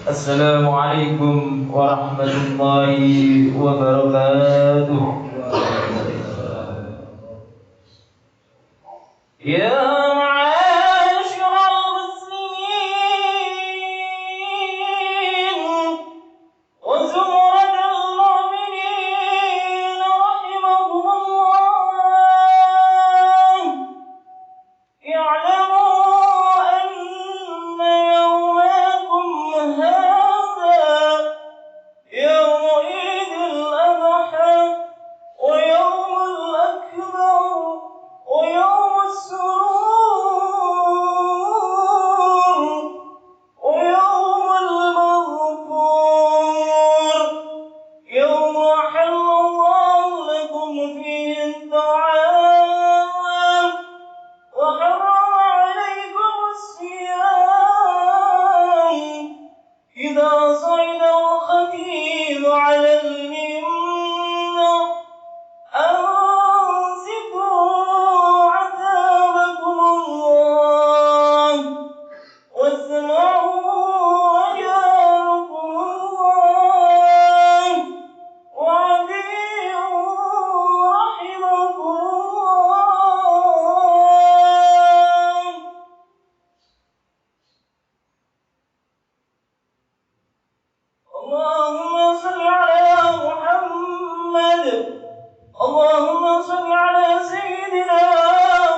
Assalamualaikum warahmatullahi wabarakatuh. Ya ma'asyiral muslimin wa zumratal mu'minin rahimahumullah. I'lamu anna yawmakum hadha yawmu Idil Adha wa yawmul akbar wa yawmus surur wa yawmul maghfur yawmu ahallallahu lakum fihi at-ta'am wa harrama alaykum as-siyam idha sa'ida al-khatib 'ala al-minbar أنصتوا عذابكم الله واسمعوا أجاركم الله وأطيعوا رحمكم الله. اللهم صل على محمد. اللهم صل على سيدنا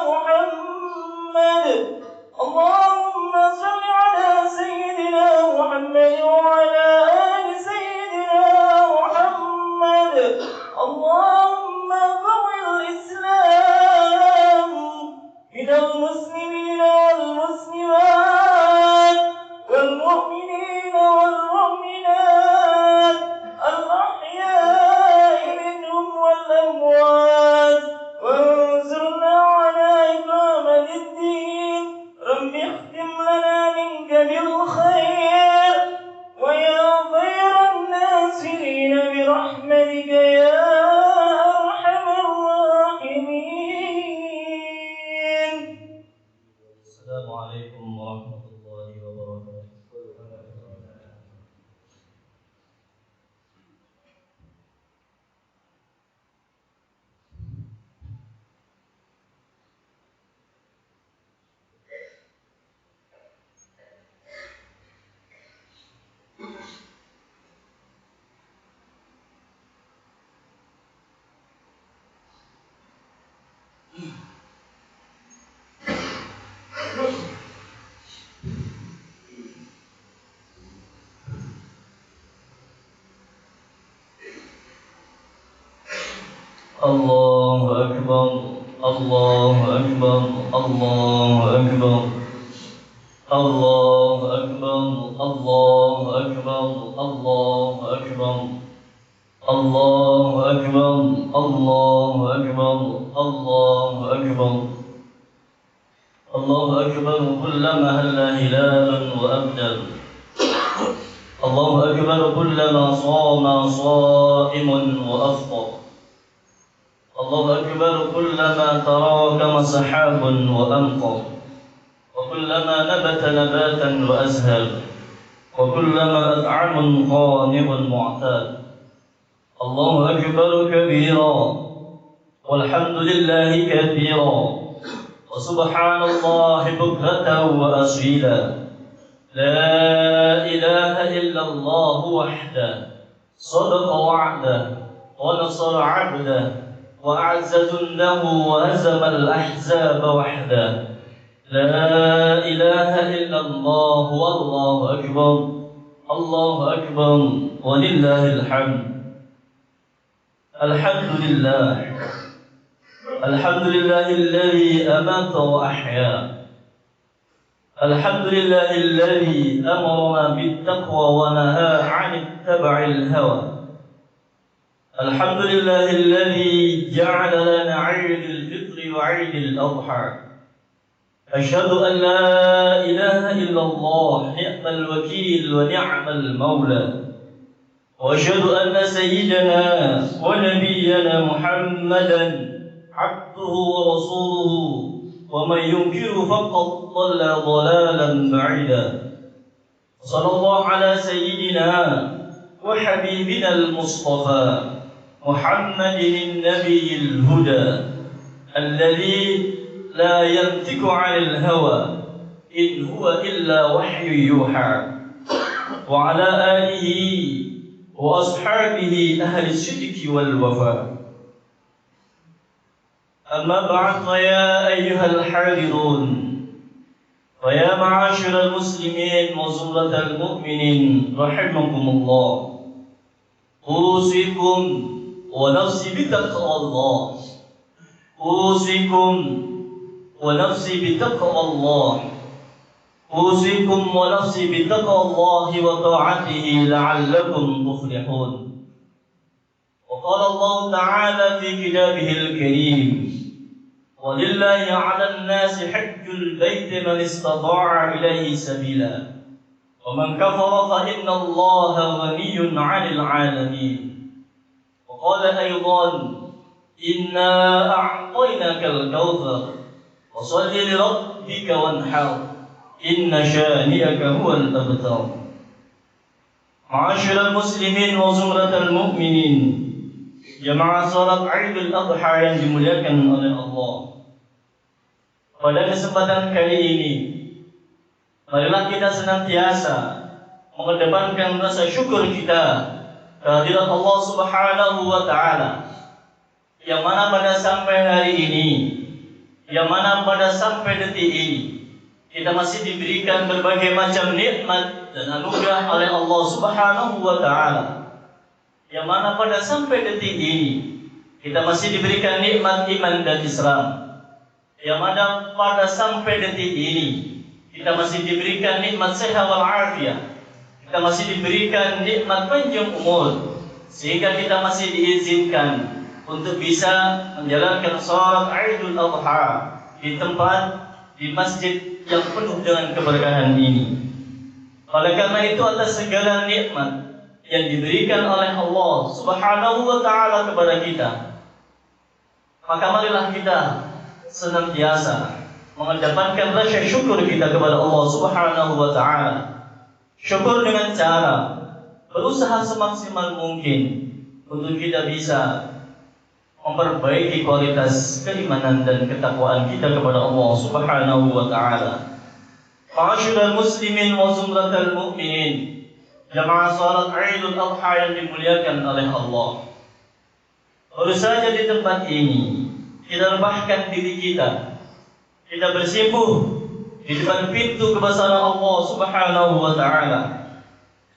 محمد. اللهم صل على سيدنا محمد وعلى آل سيدنا محمد. اللهم قوِ الإسلام من المسلمين والمسلمات والمؤمنين والمؤمنات الأحياء منهم والأموات وانصرنا على إقامة الدين. رب اختم لنا منك بالخير ويا خير الناصرين برحمتك يا أرحم الراحمين. السلام عليكم ورحمة الله وبركاته. Allahu Akbar, Allahu Akbar, Allahu Akbar, Allahu Akbar, Allahu Akbar, Allahu Akbar, Allahu Akbar, Allahu Akbar, Allahu Akbar, Allahu Akbar kullama halla hilalan wa abdal. Allahu Akbar kullama sama sa'imun wa afṭar. الله أكبر كلما تراكم سحاب وأمطر وكلما نبت نباتا وأزهر وكلما أطعم قانع معتاد. الله أكبر كبيرا والحمد لله كثيرا وسبحان الله بكرة وأصيلا. لا إله إلا الله وحده صدق وعده ونصر عبده وأعز جنده وهزم الأحزاب وحده. لا إله إلا الله والله أكبر. الله أكبر ولله الحمد. الحمد لله. الحمد لله الذي أمات وأحيا. الحمد لله الذي أمرنا بالتقوى ونهى عن اتباع الهوى. الحمد لله الذي جعل لنا عيد الفطر وعيد الأضحى. أشهد أن لا إله إلا الله نعم الوكيل ونعم المولى. وأشهد أن سيدنا ونبينا محمدا عبده ورسوله ومن ينكر فقد ضل ضلالا بعيدا. صلى الله على سيدنا وحبيبنا المصطفى محمد النبي الهدى الذي لا ينطق عن الهوى إن هو إلا وحي يوحى وعلى آله وأصحابه أهل الصدق والوفاء. أما بعد فيا أيها الحاضرون فيا معاشر المسلمين وزمرة المؤمنين رحمكم الله، أوصيكم ونفسي بتقوى الله، أوصيكم ونفسي بتقوى الله، أوصيكم ونفسي بتقوى الله وطاعته لعلكم تفلحون. وقال الله تعالى في كتابه الكريم: ولله على الناس حج البيت من استطاع إليه سبيلا ومن كفر فإن الله غني عن العالمين. وقال أيضا: إنا أعطيناك الكوثر وصل لربك وانحر إن شانئك هو الأبتر. معاشر المسlimin wa zumratal mu'minin, jamaah salat Idul Adha yang dimuliakan oleh Allah. Pada kesempatan kali ini, marilah kita senantiasa mengedepankan rasa syukur kita kehadirat Allah Subhanahu wa Ta'ala, yang mana pada sampai hari ini, yang mana pada sampai detik ini, kita masih diberikan berbagai macam nikmat dan anugerah oleh Allah Subhanahu wa Ta'ala, yang mana pada sampai detik ini kita masih diberikan nikmat iman dan Islam, yang mana pada sampai detik ini kita masih diberikan nikmat sehat wal afiyah, kita masih diberikan nikmat panjang umur, sehingga kita masih diizinkan untuk bisa menjalankan salat Idul Adha di tempat, di masjid yang penuh dengan keberkahan ini. Oleh karena itu, atas segala nikmat yang diberikan oleh Allah Subhanahu wa Ta'ala kepada kita, maka marilah kita senantiasa mengedepankan rasa syukur kita kepada Allah Subhanahu wa Ta'ala. Syukur dengan cara berusaha semaksimal mungkin untuk kita bisa memperbaiki kualitas keimanan dan ketakwaan kita kepada Allah Subhanahu wa Ta'ala. Ma'asyiral muslimin wa zumratal mu'minin, jamaah salat Idul Adha yang dimuliakan oleh Allah. Baru saja di tempat ini kita rebahkan diri kita, kita bersimpuh di depan pintu kebesaran Allah Subhanahu wa Ta'ala.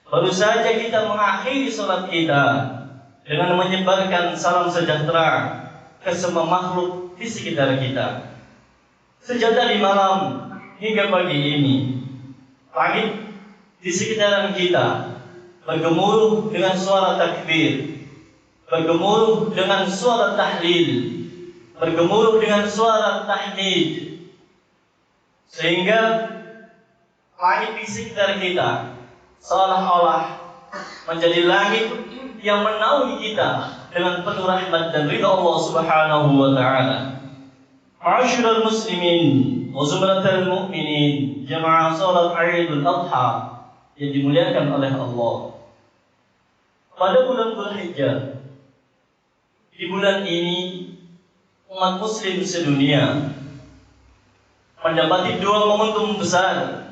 Baru saja kita mengakhiri salat kita dengan menyebarkan salam sejahtera ke semua makhluk di sekitar kita. Sejak dari malam hingga pagi ini, langit di sekitaran kita bergemuruh dengan suara takbir, bergemuruh dengan suara tahlil, bergemuruh dengan suara tahmid, sehingga langit di sekitar kita seolah-olah menjadi langit yang menaungi kita dengan penuh rahmat dan ridha Allah Subhanahu wa Ta'ala. Ma'asyiral muslimin wa zumratal mu'minin, jamaah salat Idul Adha yang dimuliakan oleh Allah. Pada bulan Dzulhijjah, di bulan ini umat muslim sedunia mendapati dua momentum besar.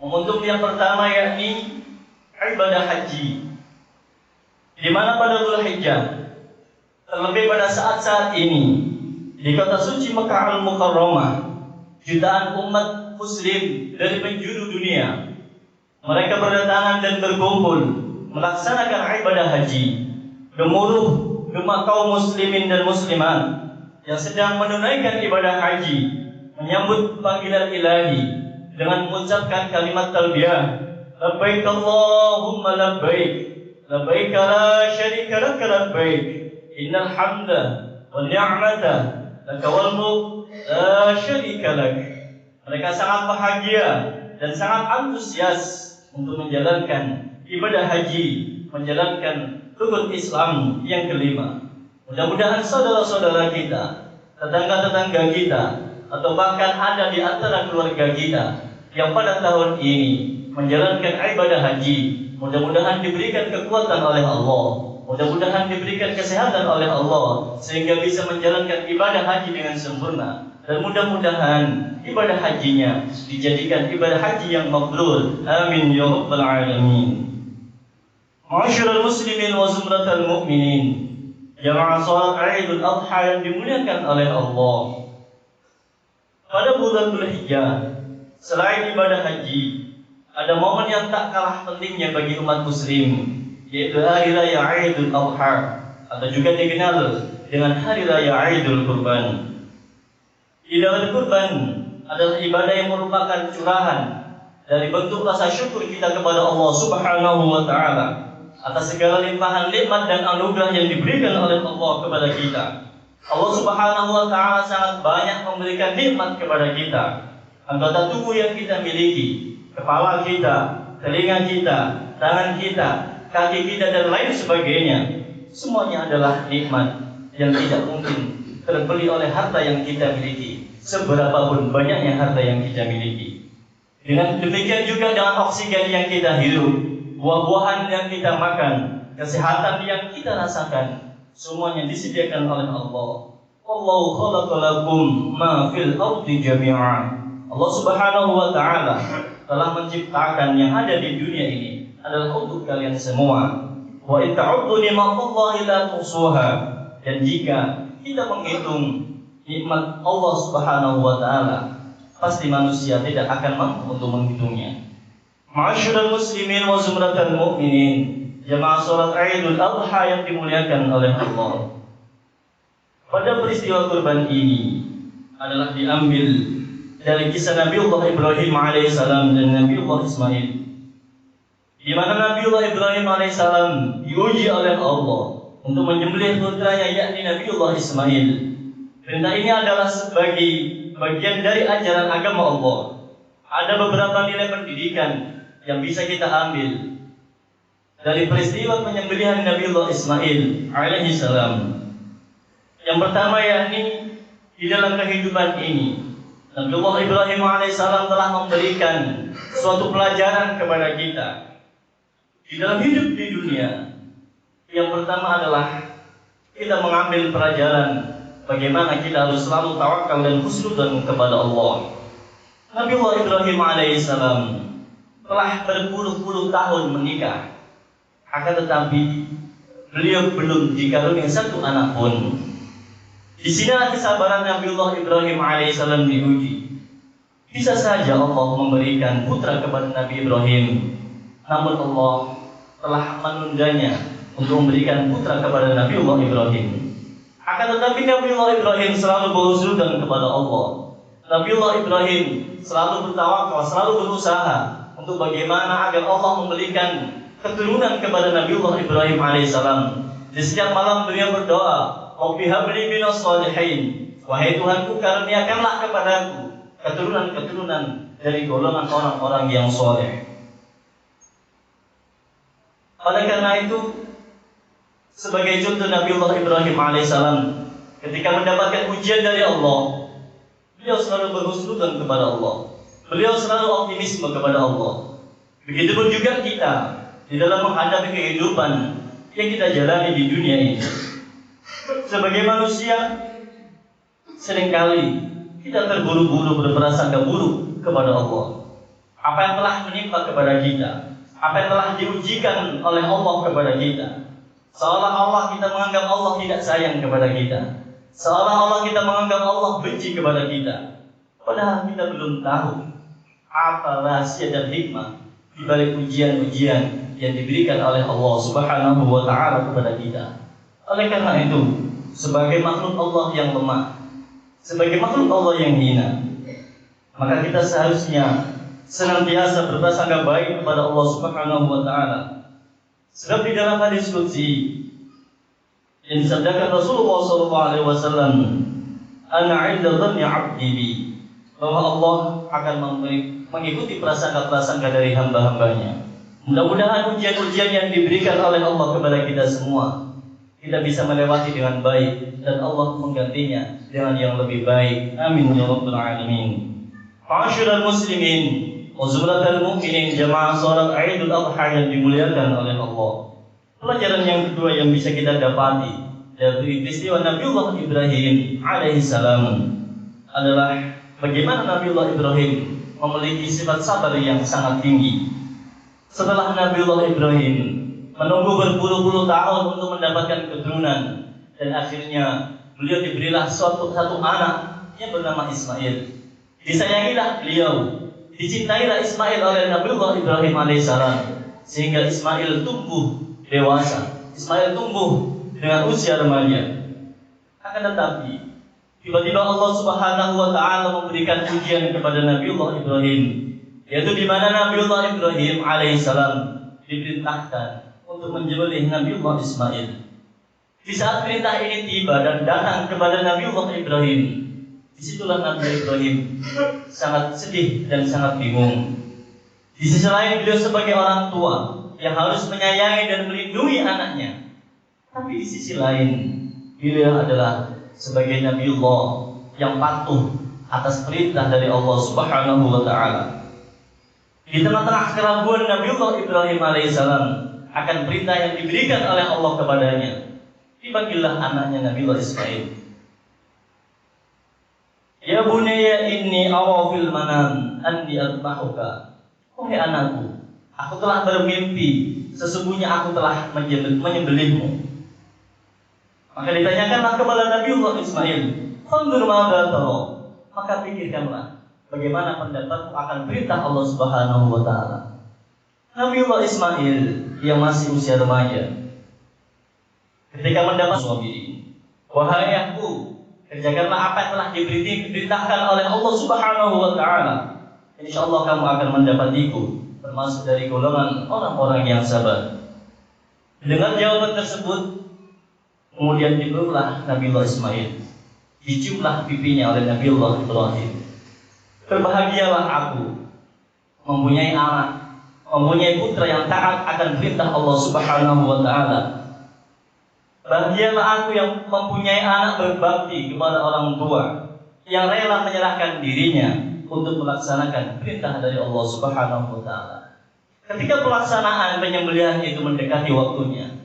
Momentum yang pertama yakni ibadah haji, di mana pada Dzulhijjah, terlebih pada saat-saat ini di kota suci Makkah Al-Mukarramah, jutaan umat muslim dari penjuru dunia mereka berdatangan dan berkumpul melaksanakan ibadah haji. Gemuruh gema kaum muslimin dan muslimat yang sedang menunaikan ibadah haji menyambut panggilan ilahi dengan mengucapkan kalimat talbiyah, labbaik Allahumma labbaik, labbaik la syarika lak labbaik, innal hamda wan ni'mata laka wal mulk la syarika lak. Mereka sangat bahagia dan sangat antusias untuk menjalankan ibadah haji, menjalankan rukun Islam yang kelima. Mudah-mudahan saudara-saudara kita, tetangga-tetangga kita, atau bahkan ada di antara keluarga kita yang pada tahun ini menjalankan ibadah haji. Mudah-mudahan diberikan kekuatan oleh Allah, mudah-mudahan diberikan kesehatan oleh Allah, sehingga bisa menjalankan ibadah haji dengan sempurna. Dan mudah-mudahan ibadah hajinya dijadikan ibadah haji yang mabrur. Amin ya rabbal alamin. Ma'asyiral muslimin wa zumratal mu'minin, jamaah salat Idul Adha yang dimuliakan oleh Allah. Pada bulan Dzulhijjah, selain ibadah haji, ada momen yang tak kalah pentingnya bagi umat muslim, yaitu hari raya Idul Adha, atau juga dikenal dengan hari raya Idul Kurban. Idul Kurban adalah ibadah yang merupakan curahan dari bentuk rasa syukur kita kepada Allah Subhanahu wa Ta'ala atas segala limpahan nikmat dan anugerah yang diberikan oleh Allah kepada kita. Allah Subhanahu wa Ta'ala sangat banyak memberikan nikmat kepada kita. Anggota tubuh yang kita miliki, kepala kita, telinga kita, tangan kita, kaki kita, dan lain sebagainya, semuanya adalah nikmat yang tidak mungkin terbeli oleh harta yang kita miliki, seberapapun banyaknya harta yang kita miliki. Dengan demikian juga dengan oksigen yang kita hirup, buah-buahan yang kita makan, kesehatan yang kita rasakan, semuanya disediakan oleh Allah. Wallahu khalaqalakum ma fil ardi jami'a. Allah Subhanahu wa Ta'ala telah menciptakan yang ada di dunia ini adalah untuk kalian semua. Wa in ta'uddu ni'matallahi la tuhsuha. Dan jika kita menghitung nikmat Allah Subhanahu wa Ta'ala, pasti manusia tidak akan mampu untuk menghitungnya. Ma'asyiral muslimin wa zumratal mu'minin, jamaah salat Idul Adha yang dimuliakan oleh Allah. Pada peristiwa kurban ini adalah diambil dari kisah Nabiullah Ibrahim alaihissalam dan Nabiullah Ismail, di mana Nabiullah Ibrahim alaihissalam diuji oleh Allah untuk menyembelih putranya, yakni Nabiullah Ismail. Perintah ini adalah sebagai bagian dari ajaran agama Allah. Ada beberapa nilai pendidikan yang bisa kita ambil dari peristiwa penyembelihan Nabiullah Ismail alaihissalam. Yang pertama, yakni di dalam kehidupan ini Nabiullah Ibrahim alaihissalam telah memberikan suatu pelajaran kepada kita di dalam hidup di dunia. Yang pertama adalah kita mengambil pelajaran bagaimana kita harus selalu tawakal dan husnudzon kepada Allah. Nabiullah Ibrahim alaihissalam telah berpuluh-puluh tahun menikah, akan tetapi beliau belum dikaruniai satu anak pun. Di sini kesabaran Nabiullah Ibrahim alaihissalam diuji. Bisa saja Allah memberikan putra kepada Nabi Ibrahim, namun Allah telah menundanya untuk memberikan putra kepada Nabiullah Ibrahim. Akan tetapi Nabiullah Ibrahim selalu berhusnudzon kepada Allah. Nabiullah Ibrahim selalu bertawakal, selalu berusaha untuk bagaimana agar Allah memberikan keturunan kepada Nabiullah Ibrahim alaihissalam. Di setiap malam beliau berdoa, Rabbi habli minas shalihin, wahai Tuhanku, karuniakanlah kepadaku keturunan-keturunan dari golongan orang-orang yang soleh. Oleh karena itu, sebagai contoh Nabiullah Ibrahim alaihissalam, ketika mendapatkan ujian dari Allah, beliau selalu berhusnudzon kepada Allah. Beliau selalu optimisme kepada Allah. Begitupun juga kita di dalam menghadapi kehidupan yang kita jalani di dunia ini. Sebagai manusia, seringkali kita terburu-buru berprasangka buruk kepada Allah. Apa yang telah menimpa kepada kita, apa yang telah diujikan oleh Allah kepada kita, seolah-olah kita menganggap Allah tidak sayang kepada kita, seolah-olah kita menganggap Allah benci kepada kita. Padahal kita belum tahu apa rahasia dan hikmah di balik ujian-ujian yang diberikan oleh Allah Subhanahu wa Ta'ala kepada kita. Oleh karena itu, sebagai makhluk Allah yang lemah, sebagai makhluk Allah yang hina, maka kita seharusnya senantiasa berprasangka baik kepada Allah Subhanahu wa Ta'ala. Sebab di dalam hadis qudsi yang disabdakan Rasulullah SAW, "Ana 'inda dhanni 'abdi bi," bahwa Allah akan mengikuti prasangka-prasangka dari hamba-hambanya. Mudah-mudahan ujian-ujian yang diberikan oleh Allah kepada kita semua kita bisa melewati dengan baik dan Allah menggantinya dengan yang lebih baik. Amin ya rabbal alamin. Ma'asyiral muslimin, wa zumratal mu'minin jamaah salat Idul Adha yang dimuliakan oleh Allah. Pelajaran yang kedua yang bisa kita dapati dari peristiwa Nabiullah Ibrahim alaihissalam adalah bagaimana Nabiullah Ibrahim memiliki sifat sabar yang sangat tinggi. Setelah Nabiullah Ibrahim menunggu berpuluh-puluh tahun untuk mendapatkan keturunan, dan akhirnya beliau diberilah satu anak yang bernama Ismail. Disayangilah beliau, dicintailah Ismail oleh Nabiullah Ibrahim alaihissalam, sehingga Ismail tumbuh dewasa, Ismail tumbuh dengan usia remaja. Akan tetapi tiba-tiba Allah Subhanahu wa taala memberikan ujian kepada Nabiullah Ibrahim, yaitu di mana Nabiullah Ibrahim alaihissalam diperintahkan untuk menyembelih Nabiullah Ismail. Di saat perintah ini tiba dan datang kepada Nabiullah Ibrahim, disitulah Nabi Ibrahim sangat sedih dan sangat bingung. Di sisi lain beliau sebagai orang tua yang harus menyayangi dan melindungi anaknya, tapi di sisi lain beliau adalah sebagai Nabiullah yang patuh atas perintah dari Allah Subhanahu wa taala. Di tengah-tengah keraguan Nabiullah Ibrahim alaihissalam akan perintah yang diberikan oleh Allah kepadanya, dipanggillah anaknya Nabiullah Ismail. Ya bunayya inni ara fil manam anni adbahuka. Wahai anakku, aku telah bermimpi, sesungguhnya aku telah menyembelihmu. Maka ditanyakanlah kepada Nabiullah Ismail, "Fanzur madza tara?" Maka pikirkanlah bagaimana pendapatmu akan perintah Allah Subhanahu wa taala. Nabiullah Ismail yang masih usia remaja ketika mendapat suami, "Wahai aku, kerjakanlah apa yang telah diperintahkan oleh Allah Subhanahu wa taala. Insyaallah kamu akan mendapatiku termasuk dari golongan orang-orang yang sabar." Dengan jawaban tersebut, kemudian dipeluklah Nabiullah Ismail, diciumlah pipinya oleh Nabiullah Ibrahim. Berbahagialah aku mempunyai anak, mempunyai putra yang taat akan perintah Allah Subhanahu wa taala. Bahagialah aku yang mempunyai anak berbakti kepada orang tua, yang rela menyerahkan dirinya untuk melaksanakan perintah dari Allah Subhanahu wa taala. Ketika pelaksanaan penyembelihan itu mendekati waktunya,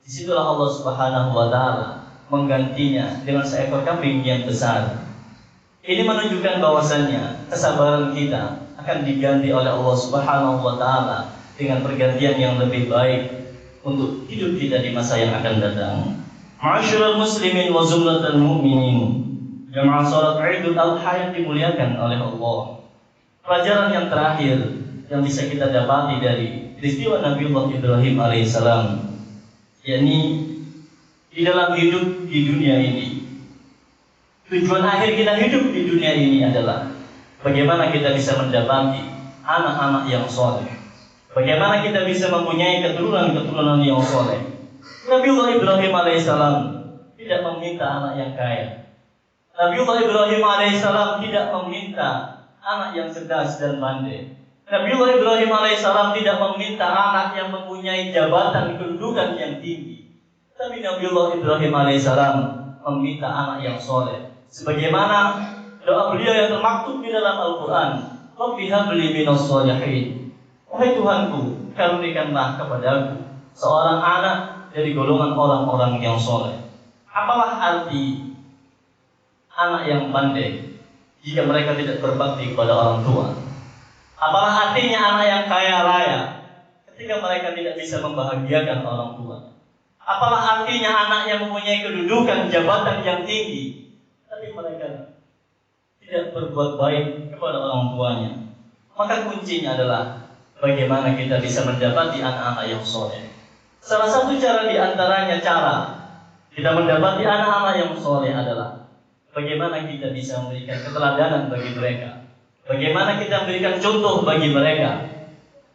disitulah Allah Subhanahu wa taala menggantinya dengan seekor kambing yang besar. Ini menunjukkan bahwasannya kesabaran kita akan diganti oleh Allah Subhanahu wa taala dengan pergantian yang lebih baik untuk hidup kita di masa yang akan datang. Ma'asyiral muslimin wa zumratal mu'minin, jamaah salat Idul Adha yang dimuliakan oleh Allah. Pelajaran yang terakhir yang bisa kita dapati dari peristiwa Nabiullah Ibrahim alaihissalam, yakni di dalam hidup di dunia ini, tujuan akhir kita hidup di dunia ini adalah bagaimana kita bisa mendapati anak-anak yang soleh, bagaimana kita bisa mempunyai keturunan-keturunan yang soleh. Nabiullah Ibrahim alaihissalam tidak meminta anak yang kaya. Nabiullah Ibrahim alaihissalam tidak meminta anak yang cerdas dan pandai. Nabiullah Ibrahim alaihissalam tidak meminta anak yang mempunyai jabatan kedudukan yang tinggi. Tapi Nabiullah Ibrahim alaihissalam meminta anak yang soleh. Sebagaimana doa beliau yang termaktub di dalam Al-Quran, "Rabbi habli minas sholihin." Wahai Tuhanku, karunikanlah kepadaku seorang anak dari golongan orang-orang yang soleh. Apalah arti anak yang pandai jika mereka tidak berbakti kepada orang tua? Apalah artinya anak yang kaya raya ketika mereka tidak bisa membahagiakan orang tua? Apalah artinya anak yang mempunyai kedudukan jabatan yang tinggi tapi mereka tidak berbuat baik kepada orang tuanya? Maka kuncinya adalah bagaimana kita bisa mendapati anak-anak yang soleh. Salah satu cara diantaranya cara kita mendapati anak-anak yang soleh adalah bagaimana kita bisa memberikan keteladanan bagi mereka, bagaimana kita memberikan contoh bagi mereka.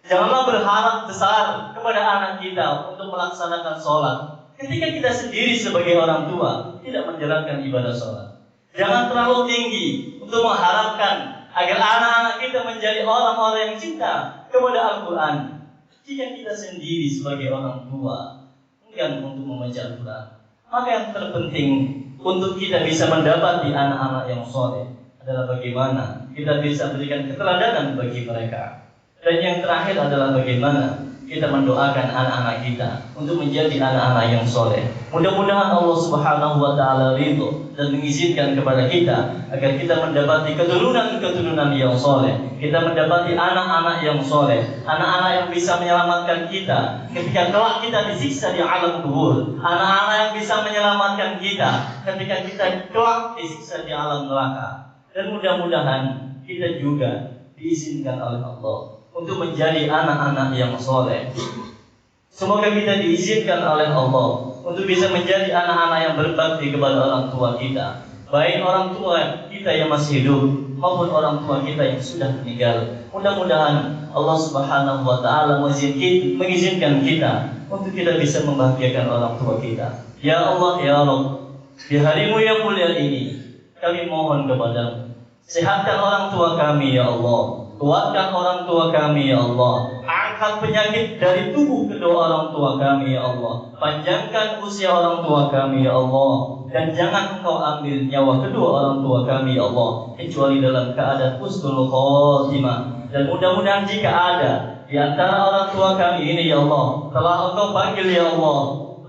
Janganlah berharap besar kepada anak kita untuk melaksanakan sholat ketika kita sendiri sebagai orang tua tidak menjalankan ibadah sholat. Jangan terlalu tinggi untuk mengharapkan agar anak-anak kita menjadi orang-orang yang cinta kepada Al-Quran jika kita sendiri sebagai orang tua enggan untuk membaca Al-Quran. Maka yang terpenting untuk kita bisa mendapati anak-anak yang soleh adalah bagaimana kita bisa berikan keteladanan bagi mereka. Dan yang terakhir adalah bagaimana kita mendoakan anak-anak kita untuk menjadi anak-anak yang soleh. Mudah-mudahan Allah Subhanahu wa Ta'ala ridho dan mengizinkan kepada kita agar kita mendapati keturunan-keturunan yang soleh. Kita mendapati anak-anak yang soleh, anak-anak yang bisa menyelamatkan kita ketika kelak kita disiksa di alam kubur, anak-anak yang bisa menyelamatkan kita ketika kita kelak disiksa di alam neraka. Dan mudah-mudahan kita juga diizinkan oleh Allah untuk menjadi anak-anak yang soleh. Semoga kita diizinkan oleh Allah untuk bisa menjadi anak-anak yang berbakti kepada orang tua kita, baik orang tua kita yang masih hidup maupun orang tua kita yang sudah meninggal. Mudah-mudahan Allah Subhanahu wa Ta'ala mengizinkan kita untuk kita bisa membahagiakan orang tua kita. Ya Allah, ya Rabb, di harimu yang mulia ini kami mohon kepadamu, sehatkan orang tua kami ya Allah, kuatkan orang tua kami ya Allah, angkat penyakit dari tubuh kedua orang tua kami ya Allah, panjangkan usia orang tua kami ya Allah, dan jangan Engkau ambil nyawa kedua orang tua kami ya Allah kecuali dalam keadaan husnul khotimah. Dan mudah-mudahan jika ada di antara orang tua kami ini ya Allah telah Engkau panggil ya Allah,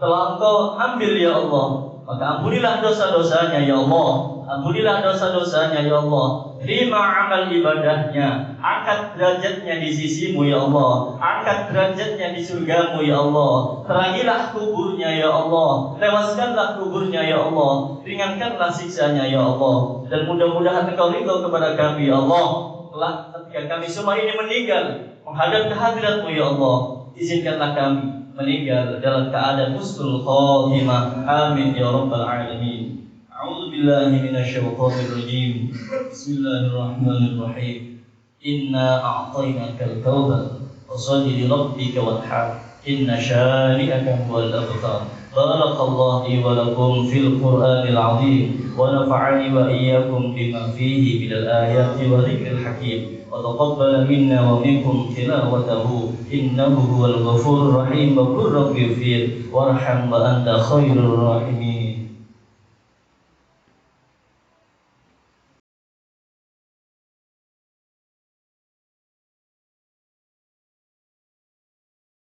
telah Engkau ambil ya Allah, maka ampunilah dosa-dosanya ya Allah, ampunilah dosa-dosanya ya Allah. Terima amal ibadahnya, angkat derajatnya di sisimu ya Allah, angkat derajatnya di surgamu ya Allah. Terangilah kuburnya ya Allah, tewaskanlah kuburnya ya Allah, ringankanlah siksanya ya Allah. Dan mudah-mudahan Engkau ridho kepada kami ya Allah. Telah ketika kami semua ini meninggal menghadap kehadirat-Mu ya Allah, izinkanlah kami meninggal dalam keadaan husnul khotimah. Amin ya rabbal alamin. A'udzu billahi minasyaitonir rajim. Bismillahirrahmanirrahim. Inna a'tainakal kautsar fasholli li rabbika wanhar. Inna syani'aka huwal abtar. Barakallahu li wa lakum fil Qur'anil 'azim wa nafa'ani wa iyyakum bima fihi minal ayati wa dzikril hakim. Wa taqabbal minna wa minkum tilawatahu innahu huwal ghafurur rahim. Wa qur rabbighfir warham wa anta khairur rahimin.